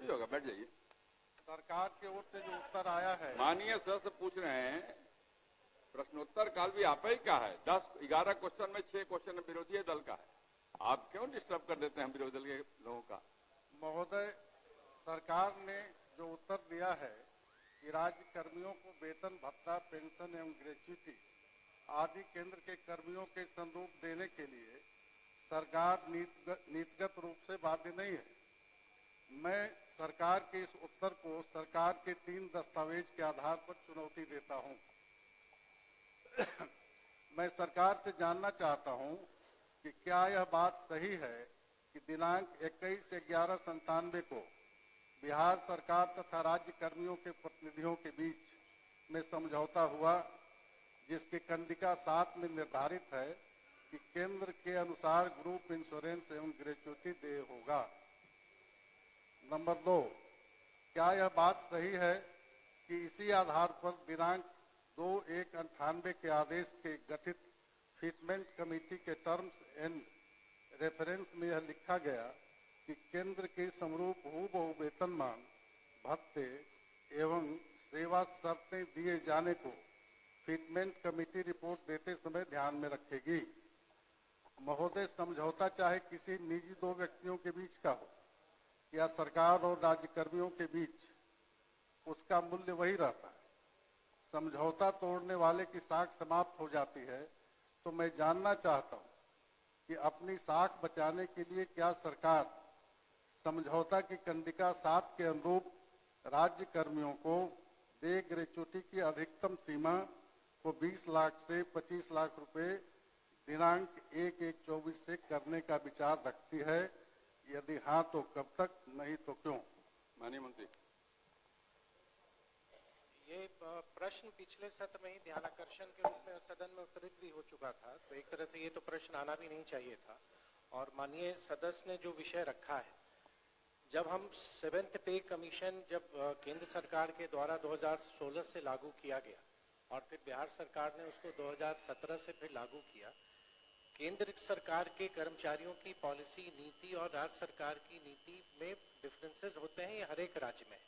थोड़ी होगा, बैठ जाइए। सरकार की ओर से जो उत्तर आया है, माननीय सदस्य पूछ रहे हैं, प्रश्नोत्तर काल भी आप ही का है। 10-11 क्वेश्चन में 6 क्वेश्चन विरोधी दल का है। आप क्यों डिस्टर्ब कर देते हैं विरोधी दल के लोगों का? महोदय, सरकार ने जो उत्तर दिया है कि राज्य कर्मियों को वेतन भत्ता, पेंशन एवं ग्रेच्युटी आदि केंद्र के कर्मियों के संरूप देने के लिए सरकार नीतिगत रूप से बाध्य नहीं है। मैं सरकार के इस उत्तर को सरकार के 3 दस्तावेज के आधार पर चुनौती देता हूं। मैं सरकार से जानना चाहता हूं कि क्या यह बात सही है कि दिनांक 21/11/97 को बिहार सरकार तथा राज्य कर्मियों के प्रतिनिधियों के बीच में समझौता हुआ, जिसकी कंडिका 7 में निर्धारित है कि केंद्र के अनुसार ग्रुप इंश्योरेंस एवं ग्रेच्युटी देय होगा। नंबर 2, क्या यह बात सही है कि इसी आधार पर दिनांक 2/1/98 के आदेश के गठित फिटमेंट कमेटी के टर्म्स एंड रेफरेंस में यह लिखा गया कि केंद्र के समरूप हूबहू वेतनमान, भत्ते एवं सेवा शर्तें दिए जाने को फिटमेंट कमेटी रिपोर्ट देते समय ध्यान में रखेगी? महोदय, समझौता चाहे किसी निजी 2 व्यक्तियों के बीच का हो या सरकार और राज्य कर्मियों के बीच, उसका मूल्य वही रहता है। समझौता तोड़ने वाले की साख समाप्त हो जाती है। तो मैं जानना चाहता हूं कि अपनी साख बचाने के लिए क्या सरकार समझौता की कंडिका 7 के अनुरूप राज्य कर्मियों को देय ग्रेच्युटी की अधिकतम सीमा को 20 लाख से 25 लाख रुपए दिनांक 1/1/24 से करने का विचार रखती है? यदि हाँ तो कब तक, नहीं तो क्यों? माननीय मंत्री। ये प्रश्न पिछले सत्र में ही ध्यानाकर्षण के रूप में सदन में उत्तरित भी हो चुका था, तो एक तरह से ये तो प्रश्न आना भी नहीं चाहिए था। और माननीय सदस्य ने जो विषय रखा है, जब हम 7th पे कमीशन जब केंद्र सरकार के द्वारा 2016 से लागू किया गया और फिर बिहार सरकार ने उसको 2017 से फिर लागू किया, केंद्र सरकार के कर्मचारियों की पॉलिसी, नीति और राज्य सरकार की नीति में डिफरेंसेस होते हैं, ये हर एक राज्य में।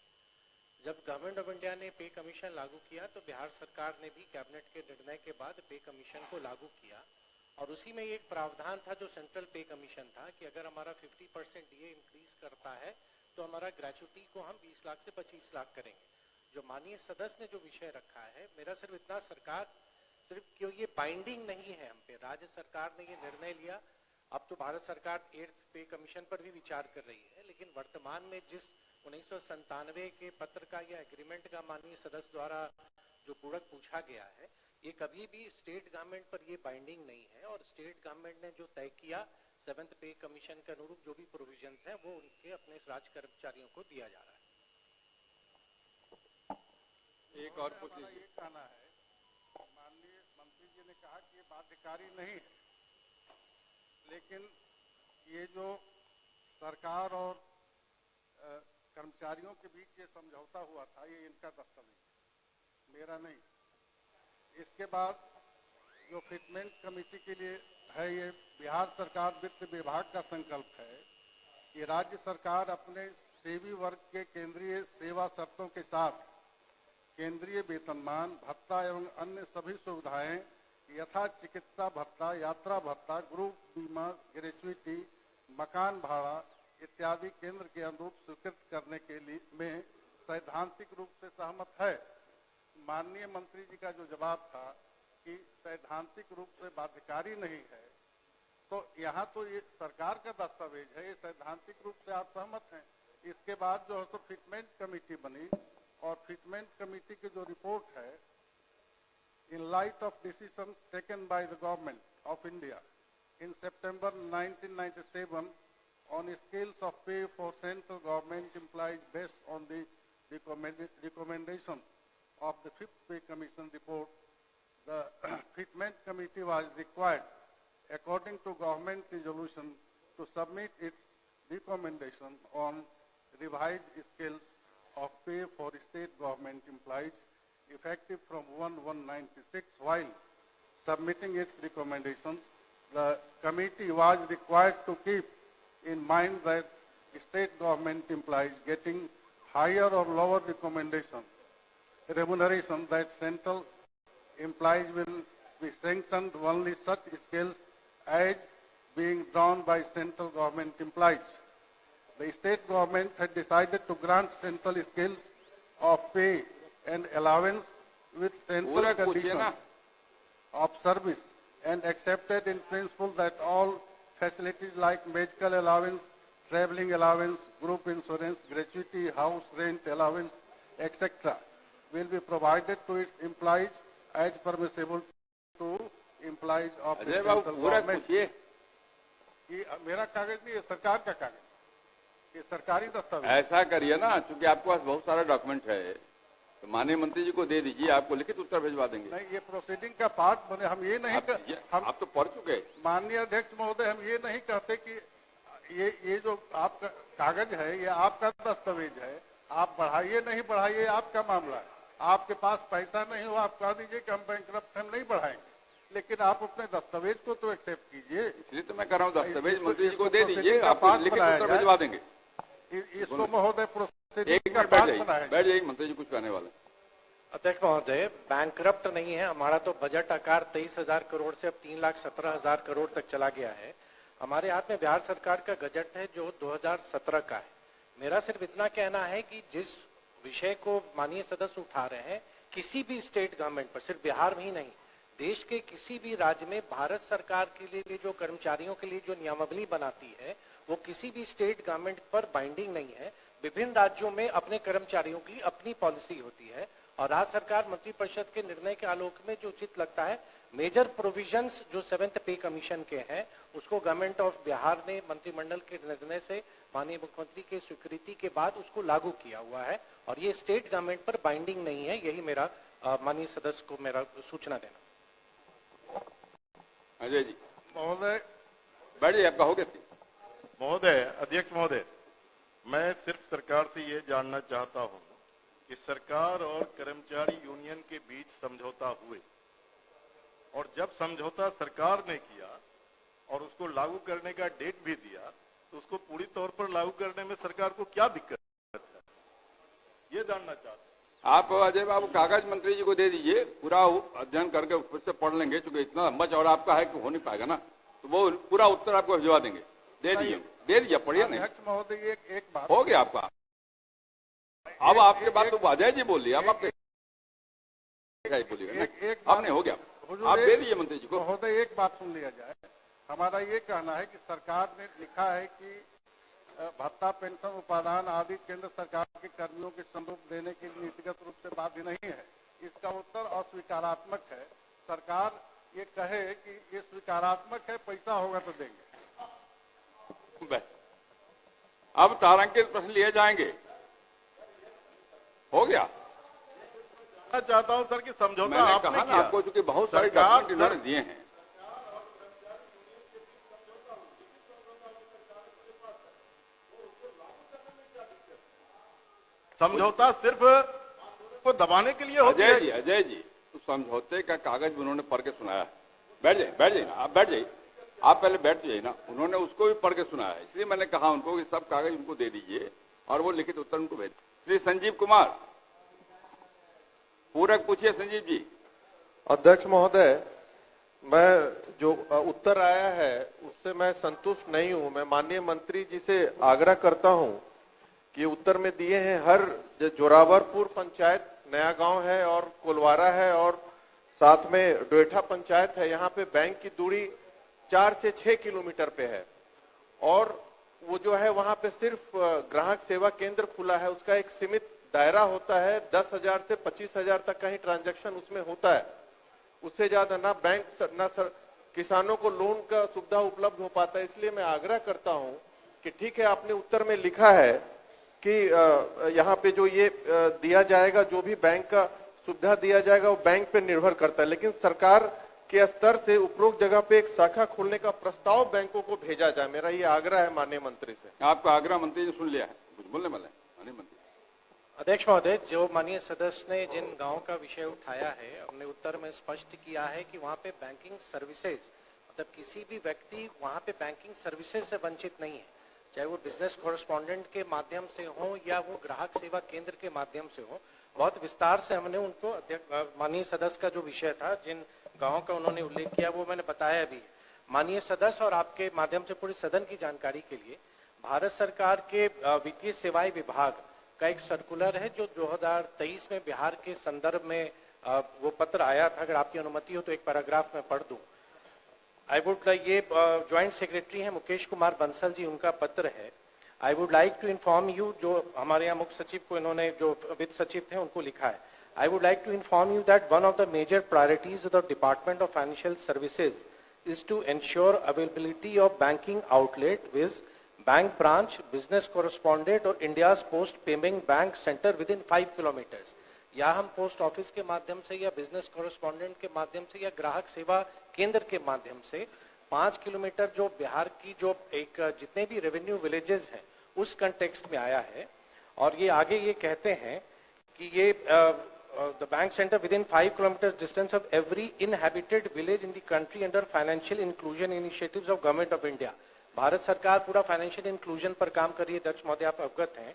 जब गवर्नमेंट ऑफ इंडिया ने पे कमीशन लागू किया तो बिहार सरकार ने भी कैबिनेट के निर्णय के बाद पे कमीशन को लागू किया, और उसी में एक प्रावधान था जो सेंट्रल पे कमीशन था कि अगर हमारा 50% डीए इंक्रीज करता है तो हमारा ग्रेच्युटी को हम 20 लाख से 25 लाख करेंगे। जो माननीय सदस्य ने जो विषय रखा है, मेरा सिर्फ इतना, सरकार सिर्फ क्यों ये बाइंडिंग नहीं है हम पे, राज्य सरकार ने ये निर्णय लिया, अब तो भारत सरकार 8th पे कमीशन पर भी विचार कर रही है, लेकिन वर्तमान में जिस 1997 के पत्र का या एग्रीमेंट का माननीय सदस्य द्वारा जो पूरक पूछा गया है, ये कभी भी स्टेट गवर्नमेंट पर ये बाइंडिंग नहीं है, और स्टेट गवर्नमेंट ने जो तय किया 7th पे कमीशन के अनुरूप जो भी प्रोविजंस हैं वो उनके अपने राज्य कर्मचारियों को दिया जा रहा है। एक और पूछ लीजिए। ये कहना है, माननीय मंत्री जी ने कहा कि ये बाध्यकारी नहीं है, लेकिन ये जो सरकार और कर्मचारियों के बीच ये समझौता हुआ था, ये इनका दस्तावेज, मेरा नहीं। इसके बाद जो फिटमेंट कमेटी के लिए है, ये बिहार सरकार वित्त विभाग का संकल्प है कि राज्य सरकार अपने सेवी वर्ग के केंद्रीय सेवा शर्तों के साथ केंद्रीय वेतनमान, भत्ता एवं अन्य सभी सुविधाएं यथा चिकित्सा भत्ता, यात्रा भत्ता, ग्रुप बीमा, ग्रेच्युटी, मकान भाड़ा इत्यादि केंद्र के अनुरूप स्वीकृत करने के लिए में सैद्धांतिक रूप से सहमत है। माननीय मंत्री जी का जो जवाब था कि सैद्धांतिक रूप से बाध्यकारी नहीं है, तो यहाँ तो ये सरकार का दस्तावेज है, ये सैद्धांतिक रूप से आप सहमत हैं। इसके बाद जो है तो फिटमेंट कमेटी बनी, और फिटमेंट कमेटी की जो रिपोर्ट है, in light of decisions taken by the government of India in September 1997 on scales of pay for central government employees based on the recommendations of the 5th Pay Commission report, the Fitment Committee was required, according to government resolution, to submit its recommendation on revised scales of pay for state government employees effective from 1/1/96. While submitting its recommendations, the committee was required to keep in mind that state government employees getting higher or lower remuneration that central employees will be sanctioned only such scales as being drawn by central government employees. The state government had decided to grant central scales of pay and allowance with central पूरा पूछिए conditions ना। of service and accepted in principle that all facilities like medical allowance, traveling allowance, group insurance, gratuity, house rent allowance, etc. will be provided to its employees as permissible to employees of the Ajay Babu central पूरा government. पूछिए। ये मेरा कागज नहीं, ये सरकार का कागज, ये सरकारी दस्तावेज। ऐसा करिए ना, क्योंकि आपके पास बहुत सारा डॉक्यूमेंट है, तो माननीय मंत्री जी को दे दीजिए, आपको लिखित उत्तर भिजवा देंगे। नहीं, ये प्रोसीडिंग का पार्ट बने, हम ये नहीं आप तो पढ़ चुके। माननीय अध्यक्ष महोदय, हम ये नहीं कहते कि ये जो आपका कागज है ये आपका दस्तावेज है, आप बढ़ाइए नहीं बढ़ाइए आपका मामला है। आपके पास पैसा नहीं हो, आप कह दीजिए कि हम बैंकरप्ट हम नहीं बढ़ाएंगे, लेकिन आप अपने दस्तावेज को तो एक्सेप्ट कीजिए। इसलिए तो मैं कर रहा हूँ, दस्तावेज मंत्री जी को दे इसको दीजिए, आपको लिखित उत्तर भिजवा देंगे। इसको महोदय एक मिनट बैठ जाइए, मंत्री जी कुछ कहने वाले। अध्यक्ष महोदय, बैंकरप्ट नहीं है हमारा, तो बजट आकार 23,000 करोड़ से अब 3,17,000 करोड़ तक चला गया है। हमारे हाथ में बिहार सरकार का बजट है जो 2017 का है। मेरा सिर्फ इतना कहना है कि जिस विषय को माननीय सदस्य उठा रहे हैं, किसी भी स्टेट गवर्नमेंट पर, सिर्फ बिहार में ही नहीं, देश के किसी भी राज्य में भारत सरकार के लिए जो कर्मचारियों के लिए जो नियमावली बनाती है वो किसी भी स्टेट गवर्नमेंट पर बाइंडिंग नहीं है। विभिन्न राज्यों में अपने कर्मचारियों की अपनी पॉलिसी होती है और राज्य सरकार मंत्रिपरिषद के निर्णय के आलोक में जो उचित लगता है, मेजर प्रोविजंस जो 7th पे कमीशन के हैं उसको गवर्नमेंट ऑफ बिहार ने मंत्रिमंडल के निर्णय से माननीय मुख्यमंत्री की स्वीकृति के बाद उसको लागू किया हुआ है और ये स्टेट गवर्नमेंट पर बाइंडिंग नहीं है। यही मेरा माननीय सदस्य को मेरा सूचना देना। अजय जी महोदय, बैठ जाइए, आपका हो गया। महोदय, अध्यक्ष महोदय, मैं सिर्फ सरकार से ये जानना चाहता हूं कि सरकार और कर्मचारी यूनियन के बीच समझौता हुए और जब समझौता सरकार ने किया और उसको लागू करने का डेट भी दिया, तो उसको पूरी तौर पर लागू करने में सरकार को क्या दिक्कत है, ये जानना चाहता हूं। आप अजय बाबू कागज मंत्री जी को दे दीजिए, पूरा अध्ययन करके फिर से पढ़ लेंगे, क्योंकि इतना लंबा चौड़ा आपका है कि हो नहीं पाएगा ना, तो वो पूरा उत्तर आपको भिजवा देंगे। दे दीजिए, पढ़िए। नहीं अध्यक्ष महोदय, एक बात हो गया आपका। अब आपके बात तो अजय जी बोल लिया, अब आप बोलिएगा, आपने हो गया, आप दे दीजिए मंत्री जी को। महोदय, एक बात सुन लिया जाए। हमारा ये कहना है कि सरकार ने लिखा है कि भत्ता, पेंशन, उपादान आदि केंद्र सरकार के कर्मियों के स्वरूप देने के लिए नीतिगत रूप से बाध्य नहीं है। इसका उत्तर अस्वीकारात्मक है। सरकार ये कहे कि ये स्वीकारात्मक है, पैसा होगा तो देंगे। अब तारांकित प्रश्न लिए जाएंगे। हो गया। मैं चाहता हूं सर कि समझौता मैंने आपने कहा ना किया। आपको, चूंकि बहुत सारे सरकार डॉक्यूमेंट इन्होंने दिए हैं। समझौता सिर्फ को दबाने के लिए होता है। अजय जी, तो समझौते का कागज उन्होंने पढ़ के सुनाया। बैठ जाइए ना, आप बैठ जाइए, आप पहले बैठ जाइए ना। उन्होंने उसको भी पढ़ के सुनाया है, इसलिए मैंने कहा उनको कि सब कागज उनको दे दीजिए और वो लिखित उत्तर उनको भेज। श्री संजीव कुमार, पूरक पूछिए संजीव जी। अध्यक्ष महोदय, मैं जो उत्तर आया है उससे मैं संतुष्ट नहीं हूं। मैं माननीय मंत्री जी से आग्रह करता हूं कि उत्तर में दिए हैं हर जोरावरपुर पंचायत नया गांव है और कोलवारा है और साथ में डोएठा पंचायत है, यहाँ पे बैंक की दूरी 4 से 6 किलोमीटर पे है और वो जो है वहां पे सिर्फ ग्राहक सेवा केंद्र खुला है। उसका एक सीमित दायरा होता है, 10,000 से 25,000 तक का ही ट्रांजैक्शन उसमें होता है। उससे ज्यादा ना बैंक ना किसानों को लोन का सुविधा उपलब्ध हो पाता है। इसलिए मैं आग्रह करता हूं कि ठीक है, आपने उत्तर में लिखा है कि यहाँ पे जो ये दिया जाएगा, जो भी बैंक का सुविधा दिया जाएगा वो बैंक पे निर्भर करता है, लेकिन सरकार के स्तर से उपरोक्त जगह पे एक शाखा खोलने का प्रस्ताव बैंकों को भेजा जाए। मेरा ये आग्रह है माननीय मंत्री से। आपका आग्रह मंत्री ने सुन लिया है, कुछ बोलने वाले हैं माननीय मंत्री? अध्यक्ष महोदय, जो माननीय सदस्य ने जिन गांव का विषय उठाया है, हमने उत्तर में स्पष्ट किया है कि वहां पे बैंकिंग सर्विसेज, मतलब किसी भी व्यक्ति वहां पे बैंकिंग सर्विसेज से वंचित नहीं है। चाहे वो बिजनेस कॉरेस्पॉन्डेंट के माध्यम से हो या वो ग्राहक सेवा केंद्र के माध्यम से हो, बहुत विस्तार से हमने उनको माननीय सदस्य का जो विषय था, जिन गांवों का उन्होंने उल्लेख किया, वो मैंने बताया भी। माननीय सदस्य और आपके माध्यम से पूरी सदन की जानकारी के लिए, भारत सरकार के वित्तीय सेवाएं विभाग का एक सर्कुलर है जो 2023 में बिहार के संदर्भ में वो पत्र आया था। अगर आपकी अनुमति हो तो एक पैराग्राफ में पढ़ दूं। आई वुड ये ज्वाइंट सेक्रेटरी हैं मुकेश कुमार बंसल जी, उनका पत्र है। I would like to inform you, जो हमारे यहाँ मुख्य सचिव को इन्होंने, जो वित्त सचिव थे, उनको लिखा है। I would like to inform you that one of the major priorities of the department of financial services is to ensure availability of banking outlet with bank branch, business correspondent or India's post payment bank center within 5 kilometers। या हम post office के माध्यम से या business correspondent के माध्यम से या ग्राहक सेवा केंद्र के माध्यम से 5 किलोमीटर जो बिहार की जो एक जितने भी रेवेन्यू विलेजेस हैं उस कंटेक्स्ट में आया है। और ये आगे ये कहते हैं कि ये the bank center within 5 kilometers distance of every inhabited village in the country under financial inclusion initiatives of government of India। Bharat सरकार पूरा फाइनेंशियल इंक्लूजन पर काम कर रही है। अध्यक्ष महोदय आप अवगत हैं।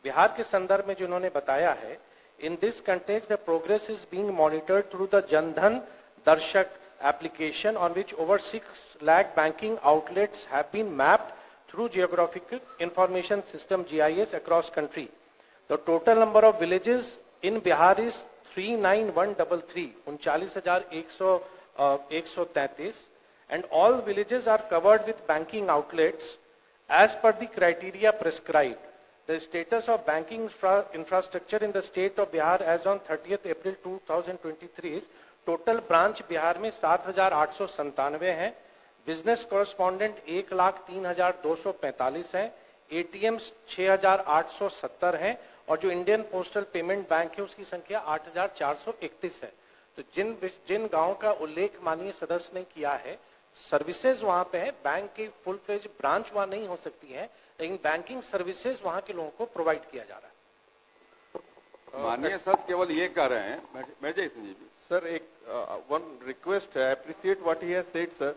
बिहार के संदर्भ में जो उन्होंने बताया है, in this context the progress is being monitored through the Jan Dhan दर्शक application on which over 6 lakh banking outlets have been mapped through geographical information system GIS across country। The total number of villages in Bihar is 39133, 39,133, and all villages are covered with banking outlets as per the criteria prescribed। The status of banking infrastructure in the state of Bihar as on 30th April 2023 is total branch Bihar में 7,897 हैं, business correspondent 1,03,245 हैं, ATM 6,870 हैं और जो Indian postal payment bank है उसकी संख्या 8,431 है। तो जिन गांवों का उल्लेख माननीय सदस्य ने किया है, सर्विसेज वहां पे है, बैंक की फुल फ्लेज ब्रांच वहां नहीं हो सकती है, लेकिन बैंकिंग सर्विसेज वहां के लोगों को प्रोवाइड किया जा रहा है। माननीय सदस्य केवल ये कह रहे हैं, मैं जय संजीव जी सर, एक one request, I appreciate what he has said, sir,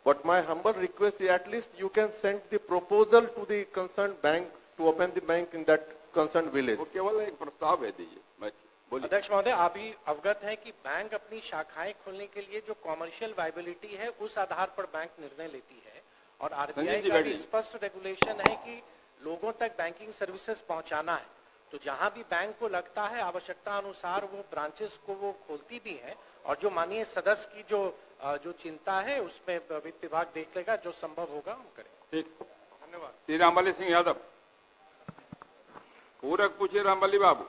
but my humble request is at least you can send the proposal to the concerned bank to open the bank in that concerned village। वो केवल एक प्रस्ताव है, दीजिए। मैं बोलिए। अध्यक्ष महोदय, आप भी अवगत हैं कि बैंक अपनी शाखाएं खोलने के लिए जो कॉमर्शियल वायबिलिटी है उस आधार पर बैंक निर्णय लेती है और आरबीआई का भी स्पष्ट रेगुलेशन है कि लोगों तक बैंकिंग सर्विसेज पहुंचाना है। तो जहां भी बैंक को लगता है आवश्यकता अनुसार वो ब्रांचेस को वो खोलती भी है और जो माननीय सदस्य की जो चिंता है उसमें वित्त विभाग देख लेगा, जो संभव होगा हम करेंगे। ठीक, धन्यवाद। श्री रामबली सिंह यादव, पूरक पूछिए रामबली बाबू।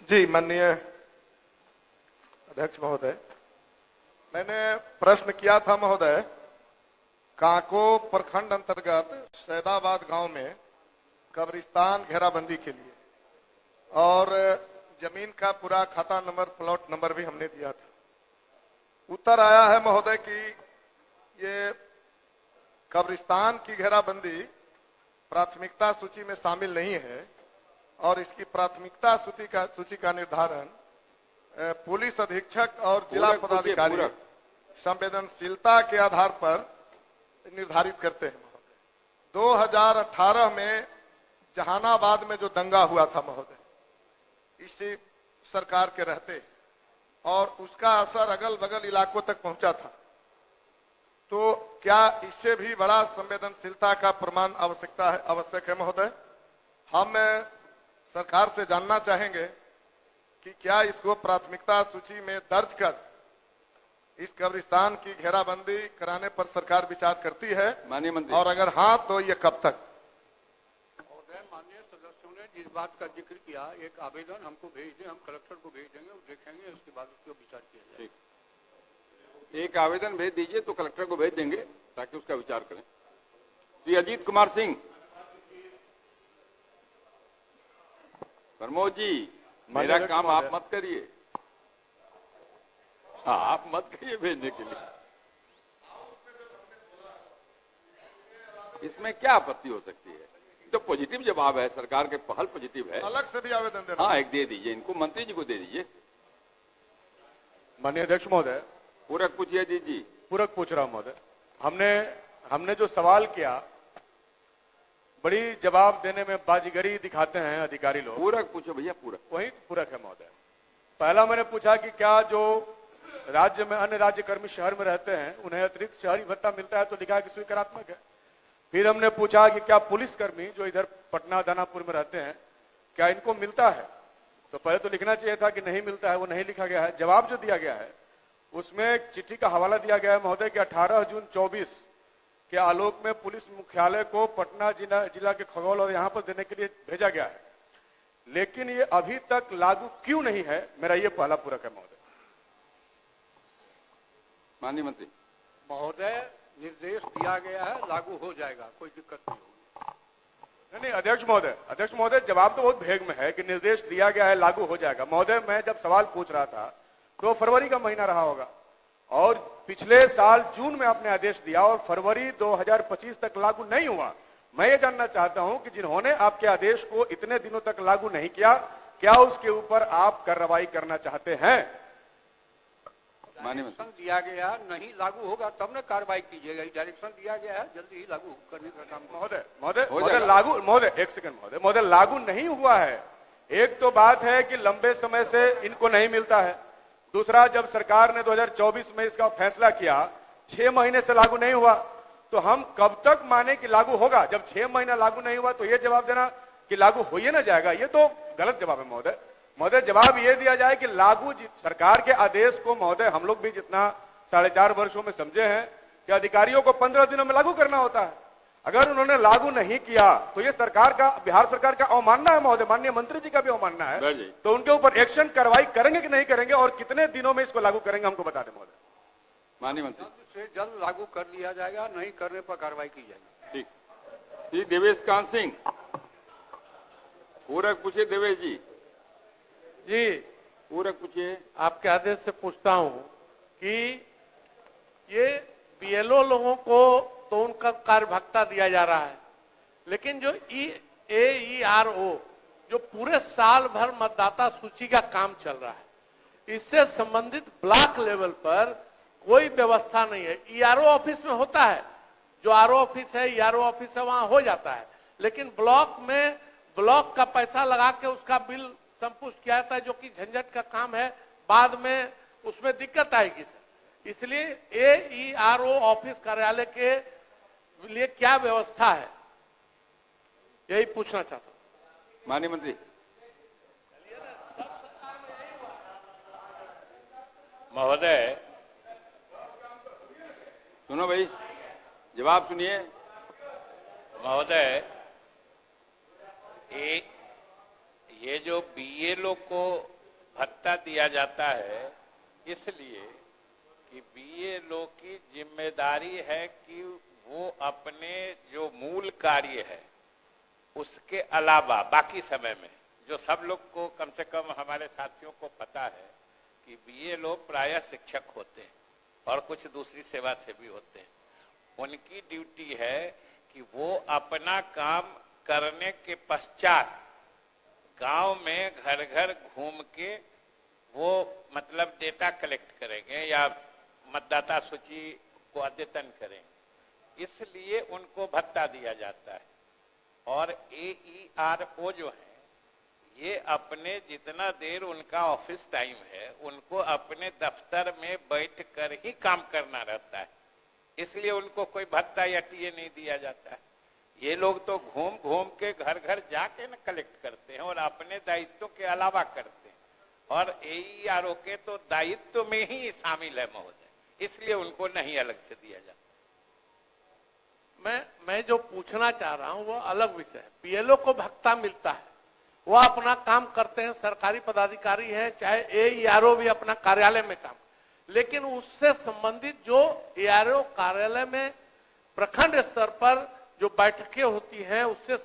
जी, माननीय अध्यक्ष महोदय, मैंने प्रश्न किया था महोदय, काको प्रखंड अंतर्गत सैदाबाद गांव में कब्रिस्तान घेराबंदी के लिए और जमीन का पूरा खाता नंबर, प्लॉट नंबर भी हमने दिया था। उत्तर आया है महोदय कि ये कब्रिस्तान की घेराबंदी प्राथमिकता सूची में शामिल नहीं है और इसकी प्राथमिकता सूची का निर्धारण पुलिस अधीक्षक और जिला पदाधिकारी संवेदनशीलता के आधार पर निर्धारित करते हैं महोदय। 2018 में जहानाबाद में जो दंगा हुआ था महोदय, इसी सरकार के रहते, और उसका असर अगल बगल इलाकों तक पहुंचा था। तो क्या इससे भी बड़ा संवेदनशीलता का प्रमाण आवश्यक है महोदय? हम सरकार से जानना चाहेंगे कि क्या इसको प्राथमिकता सूची में दर्ज कर इस कब्रिस्तान की घेराबंदी कराने पर सरकार विचार करती है, माननीय मंत्री, और अगर हाँ तो ये कब तक? माननीय सदस्यों ने जिस बात का जिक्र किया, एक आवेदन हमको भेज दें, हम कलेक्टर को भेज देंगे, वो देखेंगे, उसके बाद उसको विचार किया जाएगा। ठीक, एक आवेदन भेज दीजिए तो कलेक्टर को भेज देंगे ताकि उसका विचार करें। श्री अजीत कुमार सिंह। प्रमोद जी, मेरा काम आप मत करिए। हाँ, आप मत करिए भेजने के लिए। इसमें क्या आपत्ति हो सकती है? तो पॉजिटिव जवाब है, सरकार के पहल पॉजिटिव है। अलग से भी आवेदन देना? हाँ, एक दे दीजिए इनको, मंत्री जी को दे दीजिए। माननीय अध्यक्ष महोदय, पूरक पूछिए जी। पूरक पूछ रहा हूं महोदय। हमने जो सवाल किया बड़ी जवाब देने में बाजीगरी दिखाते हैं अधिकारी लोग। पूरक पूछो भैया, पूरक। वही पूरक है महोदय। पहला मैंने पूछा कि क्या जो राज्य में अन्य राज्य कर्मी शहर में रहते हैं उन्हें अतिरिक्त शहरी भत्ता मिलता है, तो लिखा है कि स्वीकारात्मक है। फिर हमने पूछा कि क्या पुलिस कर्मी जो इधर पटना दानापुर में रहते हैं क्या इनको मिलता है, तो पहले तो लिखना चाहिए था कि नहीं मिलता है, वो नहीं लिखा गया है। जवाब जो दिया गया है उसमें एक चिट्ठी का हवाला दिया गया है महोदय कि 18 जून 24 के आलोक में पुलिस मुख्यालय को पटना जिला के खगौल और यहां पर देने के लिए भेजा गया है, लेकिन ये अभी तक लागू क्यों नहीं है, मेरा ये पहला पूरक है महोदय। माननीय मंत्री। महोदय, निर्देश दिया गया है, लागू हो जाएगा, कोई दिक्कत नहीं होगी। नहीं अध्यक्ष महोदय जवाब तो बहुत भेग में है कि निर्देश दिया गया है, लागू हो जाएगा। महोदय मैं जब सवाल पूछ रहा था तो फरवरी का महीना रहा होगा और पिछले साल जून में आपने आदेश दिया और फरवरी 2025 तक लागू नहीं हुआ। मैं ये जानना चाहता हूं कि जिन्होंने आपके आदेश को इतने दिनों तक लागू नहीं किया, क्या उसके ऊपर आप कार्रवाई करना चाहते हैं? डायरेक्शन दिया गया, नहीं लागू होगा तब न कार्रवाई कीजिएगा। डायरेक्शन दिया गया है, जल्दी ही लागू करने का काम। महोदय लागू नहीं हुआ है। एक तो बात है कि लंबे समय से इनको नहीं मिलता है, दूसरा जब सरकार ने 2024 में इसका फैसला किया 6 महीने से लागू नहीं हुआ, तो हम कब तक माने कि लागू होगा? जब 6 महीना लागू नहीं हुआ तो ये जवाब देना कि लागू हो ही ना जाएगा, ये तो गलत जवाब है महोदय। जवाब ये दिया जाए कि लागू सरकार के आदेश को महोदय हम लोग भी जितना 4.5 वर्षों में समझे हैं कि अधिकारियों को 15 दिनों में लागू करना होता है। अगर उन्होंने लागू नहीं किया तो ये सरकार का, बिहार सरकार का अवमानना है महोदय, माननीय मंत्री जी का भी अवमानना है। तो उनके ऊपर एक्शन कार्रवाई करेंगे कि नहीं करेंगे और कितने दिनों में इसको लागू करेंगे हमको बता दें महोदय। माननीय मंत्री। जल्द से जल्द लागू कर लिया जाएगा, नहीं करने पर कार्रवाई की जाएगी। ठीक। श्री देवेश कांत सिंह, पूरक पूछिए। देवेश जी जी पूरक पूछिए। आपके आदेश से पूछता हूं कि ये बीएलओ लोगों को तो उनका कार्य भत्ता दिया जा रहा है, लेकिन जो AERO जो पूरे साल भर मतदाता सूची का काम चल रहा है, इससे संबंधित ब्लॉक लेवल पर कोई व्यवस्था नहीं है। ERO ऑफिस में होता है, जो RO ऑफिस है, ERO ऑफिस है, वहां हो जाता है, लेकिन ब्लॉक में ब्लॉक का पैसा लगा के उसका बिल संपुष्ट किया जाता है, जो कि झंझट का काम है, बाद में उसमें दिक्कत आएगी। इसलिए AERO ऑफिस कार्यालय के लिए क्या व्यवस्था है, यही पूछना चाहता हूं। माननीय मंत्री। महोदय सुनो भाई, जवाब सुनिए। महोदय, ये जो बीएलओ को भत्ता दिया जाता है, इसलिए कि बीएलओ की जिम्मेदारी है कि वो अपने जो मूल कार्य है उसके अलावा बाकी समय में, जो सब लोग को कम से कम हमारे साथियों को पता है कि बीएलओ प्रायः शिक्षक होते हैं और कुछ दूसरी सेवा से भी होते हैं, उनकी ड्यूटी है कि वो अपना काम करने के पश्चात गांव में घर घर घूम के वो मतलब डेटा कलेक्ट करेंगे या मतदाता सूची को अद्यतन करेंगे, इसलिए उनको भत्ता दिया जाता है। और AERO जो है ये अपने जितना देर उनका ऑफिस टाइम है उनको अपने दफ्तर में बैठ कर ही काम करना रहता है, इसलिए उनको कोई भत्ता या टीए नहीं दिया जाता है। ये लोग तो घूम घूम के घर घर जाके न कलेक्ट करते हैं और अपने दायित्व के अलावा करते हैं, और AERO के तो दायित्व में ही शामिल है महोदय, इसलिए उनको नहीं अलग से दिया जाता। मैं जो पूछना चाह रहा हूं वो अलग विषय है। बीएलओ को भत्ता मिलता है, वो अपना काम करते हैं, सरकारी पदाधिकारी हैं, चाहे AERO भी अपना कार्यालय में काम, लेकिन उससे संबंधित जो AERO कार्यालय में प्रखंड स्तर पर जो बैठकें होती हैं उससे